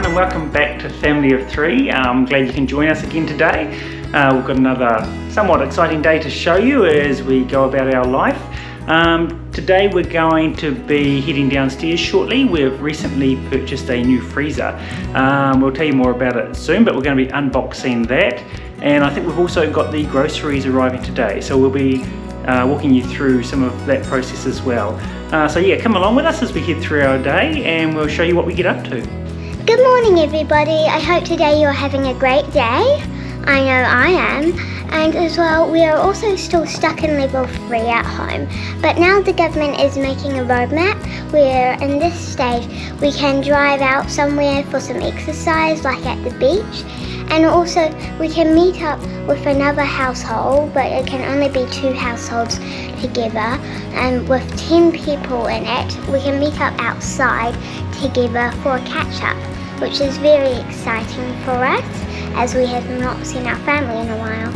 everyone, and welcome back to Family of Three. I'm glad you can join us again today. We've got another somewhat exciting day to show you as we go about our life. Today we're going to be heading downstairs shortly. We've recently purchased a new freezer. We'll tell you more about it soon, but we're going to be unboxing that. And I think we've also got the groceries arriving today, so we'll be walking you through some of that process as well. So yeah, come along with us as we head through our day and we'll show you what we get up to. Good morning everybody, I hope today you're having a great day. I know I am. And as well, we are also still stuck in level 3 at home. But now the government is making a roadmap where in this stage we can drive out somewhere for some exercise like at the beach. And also we can meet up with another household, but it can only be 2 households together. And with 10 people in it, we can meet up outside together for a catch up, which is very exciting for us as we have not seen our family in a while.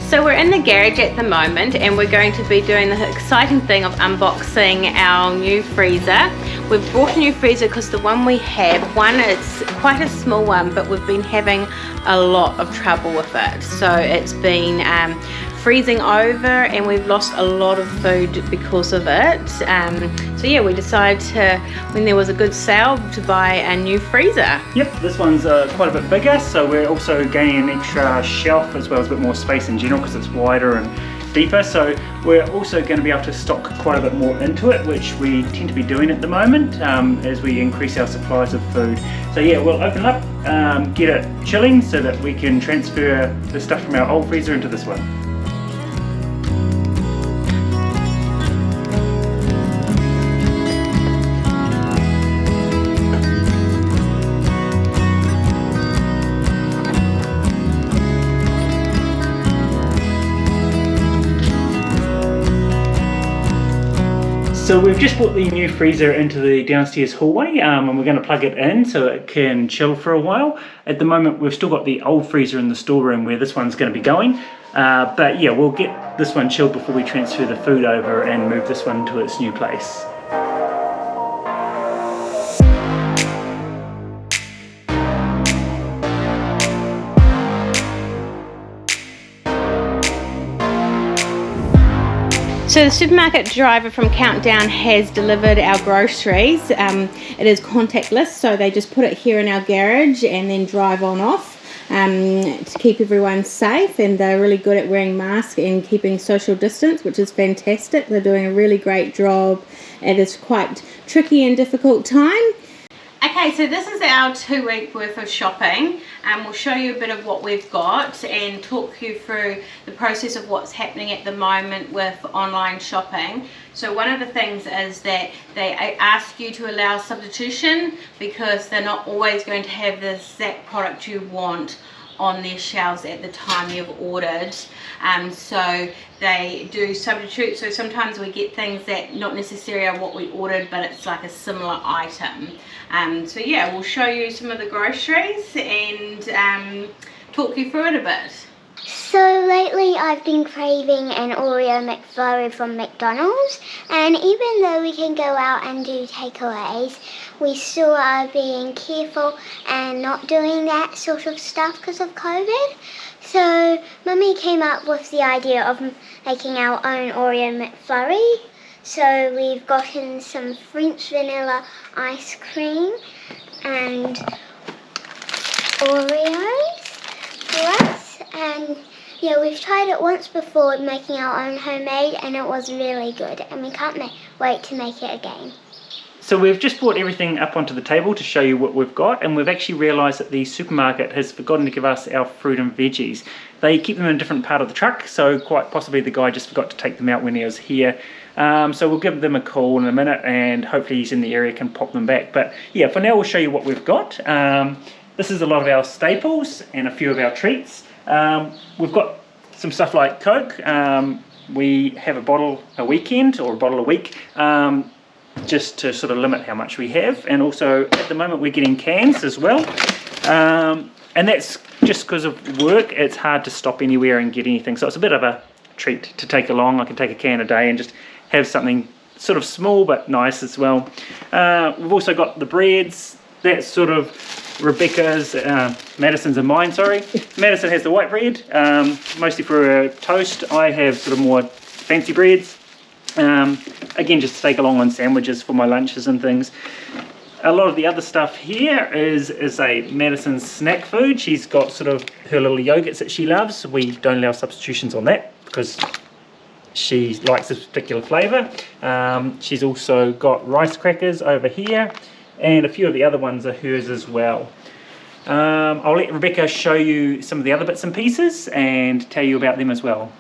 So we're in the garage at the moment and we're going to be doing the exciting thing of unboxing our new freezer. We've brought a new freezer because the one we have, it's quite a small one, but we've been having a lot of trouble with it. So it's been freezing over and we've lost a lot of food because of it. So yeah, we decided to, when there was a good sale, to buy a new freezer. Yep, this one's quite a bit bigger, so we're also gaining an extra shelf as well as a bit more space in general because it's wider and deeper. So we're also going to be able to stock quite a bit more into it, which we tend to be doing at the moment as we increase our supplies of food. So yeah, we'll open it up, get it chilling so that we can transfer the stuff from our old freezer into this one. So we've just brought the new freezer into the downstairs hallway and we're going to plug it in so it can chill for a while. At the moment we've still got the old freezer in the storeroom where this one's going to be going. But yeah, we'll get this one chilled before we transfer the food over and move this one to its new place. So the supermarket driver from Countdown has delivered our groceries. It is contactless, so they just put it here in our garage and then drive on off to keep everyone safe, and they're really good at wearing masks and keeping social distance, which is fantastic. They're doing a really great job. It is quite tricky and difficult time. Okay, so this is our 2-week worth of shopping, and we'll show you a bit of what we've got and talk you through the process of what's happening at the moment with online shopping. So one of the things is that they ask you to allow substitution because they're not always going to have the exact product you want on their shelves at the time you've ordered. So they do substitute, so sometimes we get things that not necessarily are what we ordered, but it's like a similar item. So yeah, we'll show you some of the groceries and talk you through it a bit. So lately I've been craving an Oreo McFlurry from McDonald's, and even though we can go out and do takeaways, we still are being careful and not doing that sort of stuff because of COVID. So Mummy came up with the idea of making our own Oreo McFlurry. So we've gotten some French vanilla ice cream and Oreos for us, and yeah, we've tried it once before making our own homemade and it was really good, and we can't wait to make it again. So we've just brought everything up onto the table to show you what we've got, and we've actually realised that the supermarket has forgotten to give us our fruit and veggies. They keep them in a different part of the truck, so quite possibly the guy just forgot to take them out when he was here. So we'll give them a call in a minute and hopefully he's in the area, can pop them back. But yeah, for now we'll show you what we've got. This is a lot of our staples and a few of our treats. We've got some stuff like Coke. We have a bottle a weekend or a bottle a week, just to sort of limit how much we have. And also at the moment we're getting cans as well. And that's just because of work. It's hard to stop anywhere and get anything. So it's a bit of a treat to take along. I can take a can a day and just have something sort of small but nice as well. We've also got the breads, That's sort of Rebecca's, Madison's and mine, sorry. Madison has the white bread, mostly for a toast. I have sort of more fancy breads. Again, just to take along on sandwiches for my lunches and things. A lot of the other stuff here is a Madison's snack food. She's got sort of her little yogurts that she loves. We don't allow substitutions on that because she likes this particular flavour. She's also got rice crackers over here, and a few of the other ones are hers as well. I'll let Rebecca show you some of the other bits and pieces and tell you about them as well.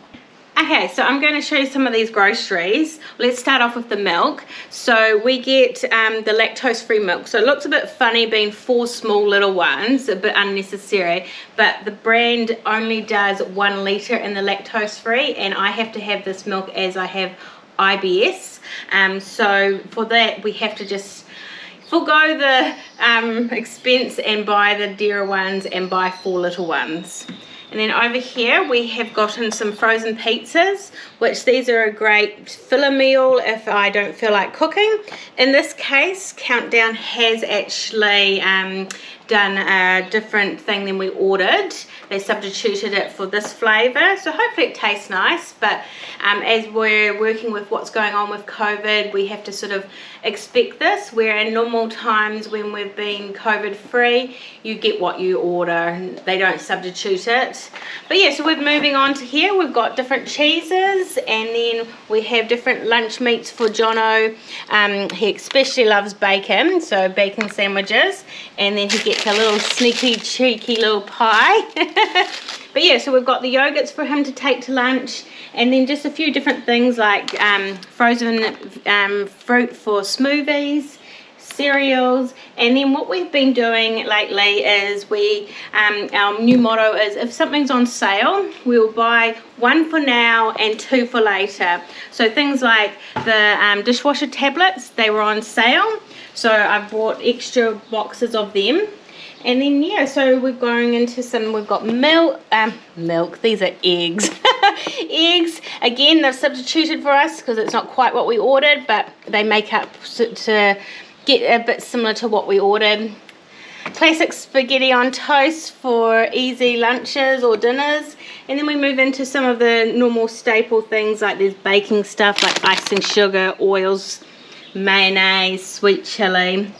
Okay, so I'm going to show you some of these groceries. Let's start off with the milk. So we get the lactose-free milk. So it looks a bit funny being 4 small little ones, a bit unnecessary, but the brand only does 1 litre in the lactose-free, and I have to have this milk as I have IBS. So for that, we have to just forgo the expense and buy the dearer ones and buy 4 little ones. And then over here we have gotten some frozen pizzas, which these are a great filler meal if I don't feel like cooking. In this case, Countdown has actually done a different thing than we ordered. They substituted it for this flavour, so hopefully it tastes nice, but as we're working with what's going on with COVID, we have to sort of expect this, where in normal times when we've been COVID free, you get what you order, they don't substitute it. But yeah, so we're moving on to here. We've got different cheeses, and then we have different lunch meats for Jono. He especially loves bacon, so bacon sandwiches, and then he gets a little sneaky cheeky little pie. But yeah, so we've got the yogurts for him to take to lunch, and then just a few different things like frozen fruit for smoothies, cereals. And then what we've been doing lately is our new motto is, if something's on sale, we'll buy 1 for now and 2 for later. So things like the dishwasher tablets, they were on sale, so I've bought extra boxes of them. And then yeah, so we're going into we've got milk, these are eggs. Eggs, again, they've substituted for us because it's not quite what we ordered, but they make up to get a bit similar to what we ordered. Classic spaghetti on toast for easy lunches or dinners. And then we move into some of the normal staple things, like there's baking stuff like icing sugar, oils, mayonnaise, sweet chili.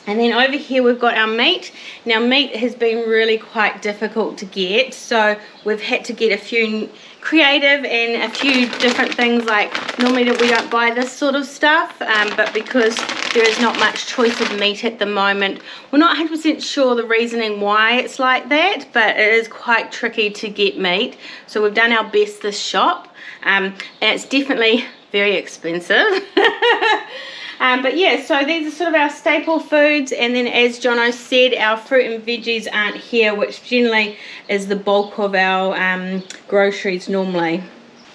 And then over here we've got our meat. Now meat has been really quite difficult to get, so we've had to get a few creative and a few different things. Like normally we don't buy this sort of stuff, but because there is not much choice of meat at the moment, we're not 100% sure the reasoning why it's like that, but it is quite tricky to get meat. So we've done our best this shop, and it's definitely very expensive. But yeah, so these are sort of our staple foods, and then as Jono said, our fruit and veggies aren't here, which generally is the bulk of our groceries normally.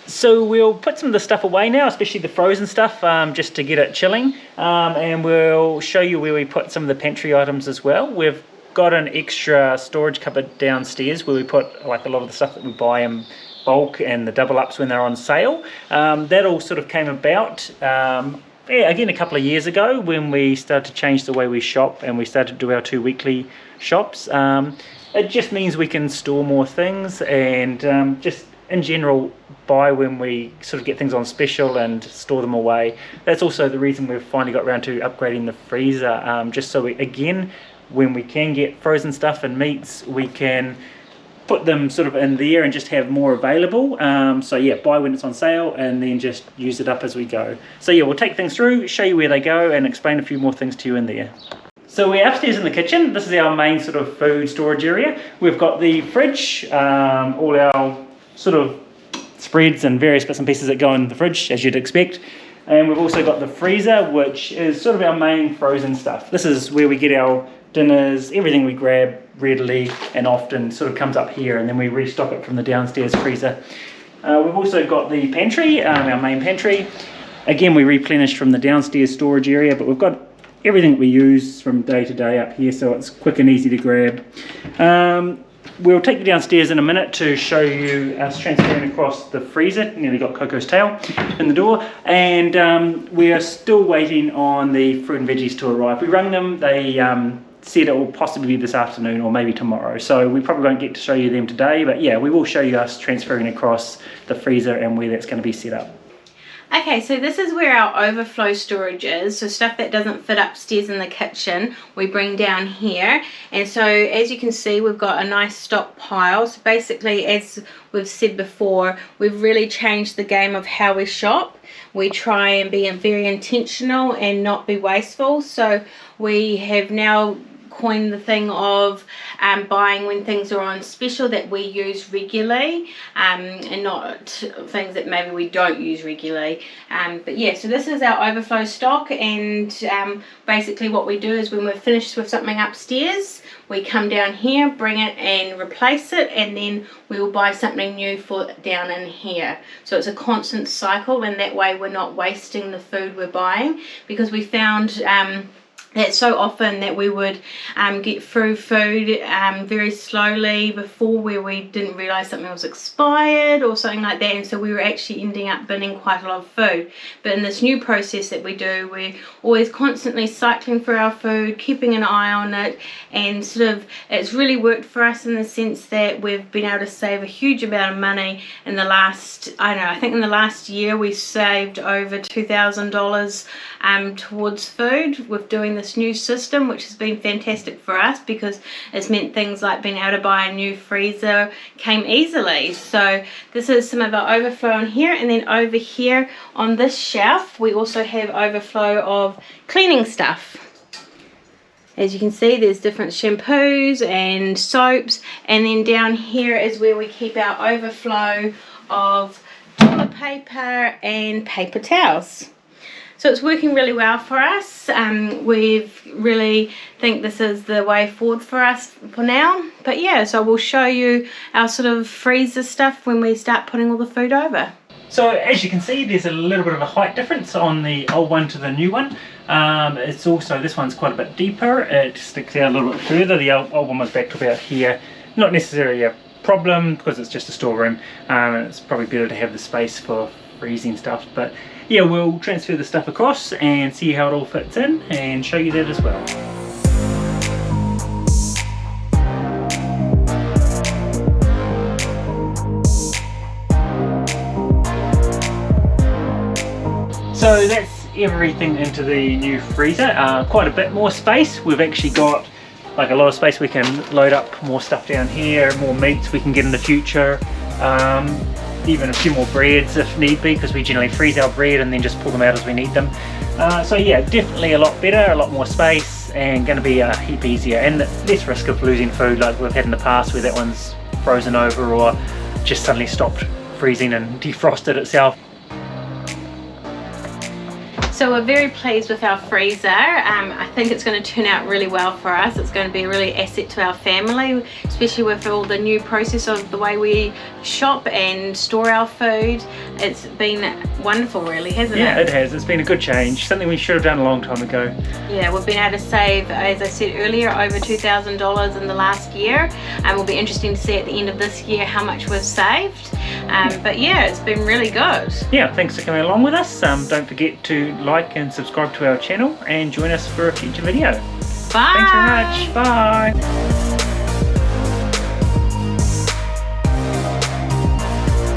So we'll put some of the stuff away now, especially the frozen stuff, just to get it chilling, and we'll show you where we put some of the pantry items as well. We've got an extra storage cupboard downstairs where we put like a lot of the stuff that we buy in bulk and the double ups when they're on sale. That all sort of came about again a couple of years ago when we started to change the way we shop and we started to do our 2 weekly shops. It just means we can store more things and just in general buy when we sort of get things on special and store them away. That's also the reason we've finally got around to upgrading the freezer, just so we, again, when we can get frozen stuff and meats, we can put them sort of in there and just have more available. So yeah, buy when it's on sale and then just use it up as we go. So yeah, we'll take things through, show you where they go and explain a few more things to you in there. So we're upstairs in the kitchen. This is our main sort of food storage area. We've got the fridge, all our sort of spreads and various bits and pieces that go in the fridge, as you'd expect. And we've also got the freezer, which is sort of our main frozen stuff. This is where we get our dinners, everything we grab readily and often sort of comes up here, and then we restock it from the downstairs freezer. We've also got the pantry, our main pantry. Again, we replenish from the downstairs storage area, but we've got everything that we use from day to day up here, so it's quick and easy to grab. We'll take you downstairs in a minute to show you us transferring across the freezer. Nearly got Coco's tail in the door, and we are still waiting on the fruit and veggies to arrive. We rang them, they said it will possibly be this afternoon or maybe tomorrow, so we probably won't get to show you them today, but yeah, we will show you us transferring across the freezer and where that's going to be set up. Okay, so this is where our overflow storage is. So stuff that doesn't fit upstairs in the kitchen, we bring down here. And so as you can see, we've got a nice stockpile. So basically, as we've said before, we've really changed the game of how we shop. We try and be very intentional and not be wasteful. So we have now coined the thing of buying when things are on special that we use regularly, and not things that maybe we don't use regularly. But yeah, so this is our overflow stock, and basically what we do is when we're finished with something upstairs, we come down here, bring it and replace it, and then we will buy something new for down in here. So it's a constant cycle, and that way we're not wasting the food we're buying, because we found that so often that we would get through food very slowly before, where we didn't realise something was expired or something like that, and so we were actually ending up binning quite a lot of food. But in this new process that we do, we're always constantly cycling through our food, keeping an eye on it, and sort of it's really worked for us in the sense that we've been able to save a huge amount of money in the last, I think in the last year we saved over $2,000 towards food with doing this new system, which has been fantastic for us because it's meant things like being able to buy a new freezer came easily. So this is some of our overflow in here, and then over here on this shelf we also have overflow of cleaning stuff. As you can see, there's different shampoos and soaps, and then down here is where we keep our overflow of toilet paper and paper towels. So it's working really well for us. We really think this is the way forward for us for now. But yeah, so we'll show you our sort of freezer stuff when we start putting all the food over. So as you can see, there's a little bit of a height difference on the old one to the new one. It's also, this one's quite a bit deeper. It sticks out a little bit further. The old one was back to about here. Not necessarily a problem because it's just a storeroom. It's probably better to have the space for freezing stuff, but yeah, we'll transfer the stuff across and see how it all fits in and show you that as well. So that's everything into the new freezer. Quite a bit more space. We've actually got like a lot of space. We can load up more stuff down here, more meats we can get in the future. Even a few more breads if need be, because we generally freeze our bread and then just pull them out as we need them. So yeah, definitely a lot better, a lot more space, and going to be a heap easier and less risk of losing food like we've had in the past, where that one's frozen over or just suddenly stopped freezing and defrosted itself. So we're very pleased with our freezer. I think it's going to turn out really well for us. It's going to be a really asset to our family, especially with all the new process of the way we shop and store our food. It's been wonderful really, hasn't it? Yeah, it has. It's been a good change. Something we should have done a long time ago. Yeah, we've been able to save, as I said earlier, over $2,000 in the last year. And will be interesting to see at the end of this year how much we've saved. But yeah, it's been really good. Yeah, thanks for coming along with us. Don't forget to like and subscribe to our channel and join us for a future video. Bye. Thanks very much. Bye.